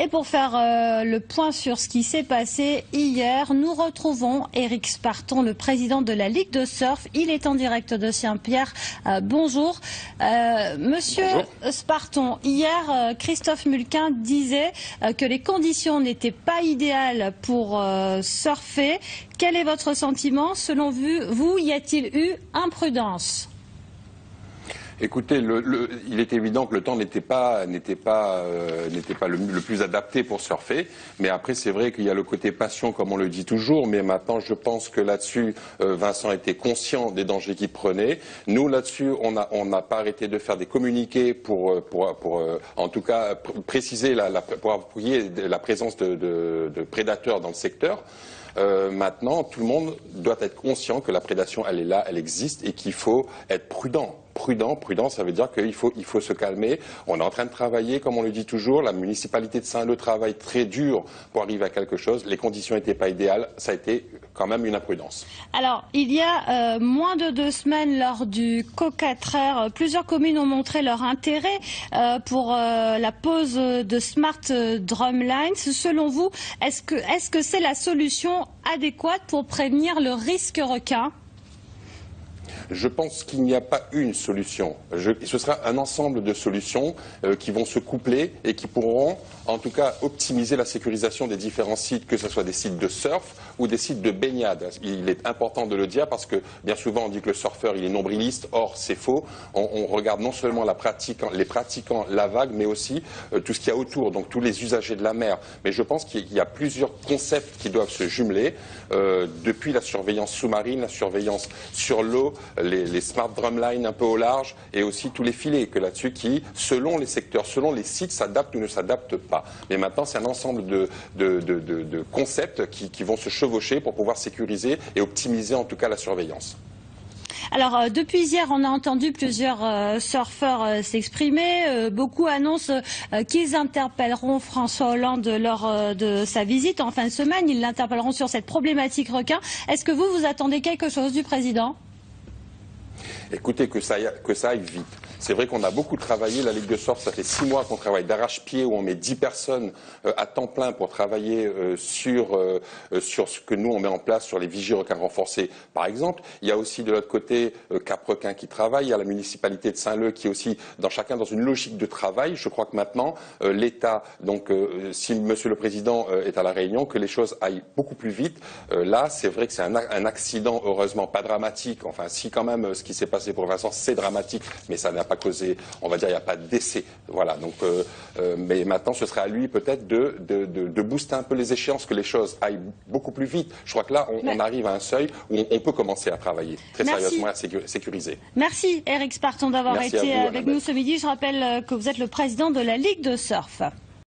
Et pour faire le point sur ce qui s'est passé hier, nous retrouvons Éric Sparton, le président de la Ligue de surf. Il est en direct de Saint-Pierre. Bonjour. Monsieur Bonjour. Sparton, hier, Christophe Mulquin disait que les conditions n'étaient pas idéales pour surfer. Quel est votre sentiment? Selon vous, y a-t-il eu imprudence? Écoutez, il est évident que le temps n'était pas le plus adapté pour surfer. Mais après, c'est vrai qu'il y a le côté passion, comme on le dit toujours. Mais maintenant, je pense que là-dessus, Vincent était conscient des dangers qu'il prenait. Nous, là-dessus, on n'a pas arrêté de faire des communiqués pour en tout cas, préciser pour appuyer la présence de prédateurs dans le secteur. Maintenant, tout le monde doit être conscient que la prédation, elle est là, elle existe et qu'il faut être prudent. Prudent, ça veut dire qu'il faut se calmer. On est en train de travailler, comme on le dit toujours. La municipalité de Saint-Leu travaille très dur pour arriver à quelque chose. Les conditions n'étaient pas idéales. Ça a été quand même une imprudence. Alors, il y a moins de 2 semaines, lors du Co4R, plusieurs communes ont montré leur intérêt pour la pose de Smart Drumlines. Selon vous, est-ce que c'est la solution adéquate pour prévenir le risque requin ? Je pense qu'il n'y a pas une solution. Ce sera un ensemble de solutions qui vont se coupler et qui pourront, en tout cas, optimiser la sécurisation des différents sites, que ce soit des sites de surf ou des sites de baignade. Il est important de le dire parce que bien souvent on dit que le surfeur il est nombriliste. Or, c'est faux. On regarde non seulement les pratiquants, la vague, mais aussi tout ce qu'il y a autour, donc tous les usagers de la mer. Mais je pense qu'il y a plusieurs concepts qui doivent se jumeler, depuis la surveillance sous-marine, la surveillance sur l'eau, les smart drumlines un peu au large et aussi tous les filets que là-dessus qui, selon les secteurs, selon les sites, s'adaptent ou ne s'adaptent pas. Mais maintenant, c'est un ensemble de concepts qui vont se chevaucher pour pouvoir sécuriser et optimiser en tout cas la surveillance. Alors, depuis hier, on a entendu plusieurs surfeurs s'exprimer. Beaucoup annoncent qu'ils interpelleront François Hollande lors de sa visite en fin de semaine. Ils l'interpelleront sur cette problématique requin. Est-ce que vous attendez quelque chose du président ? Écoutez, que ça aille vite. C'est vrai qu'on a beaucoup travaillé, la Ligue de surf, ça fait 6 mois qu'on travaille d'arrache-pied, où on met 10 personnes à temps plein pour travailler sur ce que nous on met en place sur les vigies requins renforcés, par exemple. Il y a aussi de l'autre côté Cap-Requin qui travaille, il y a la municipalité de Saint-Leu qui est aussi chacun dans une logique de travail. Je crois que maintenant, l'État, donc si Monsieur le Président est à La Réunion, que les choses aillent beaucoup plus vite. Là, c'est vrai que c'est un accident, heureusement pas dramatique. Enfin, si quand même ce qui s'est passé pour Vincent, c'est dramatique, mais ça n'a pas causé, on va dire, il n'y a pas de décès. Voilà, donc, mais maintenant, ce sera à lui peut-être de booster un peu les échéances, que les choses aillent beaucoup plus vite. Je crois que là, on arrive à un seuil où on peut commencer à travailler très sérieusement à sécuriser. Merci Éric Sparton d'avoir été avec nous ce midi. Je rappelle que vous êtes le président de la Ligue de surf.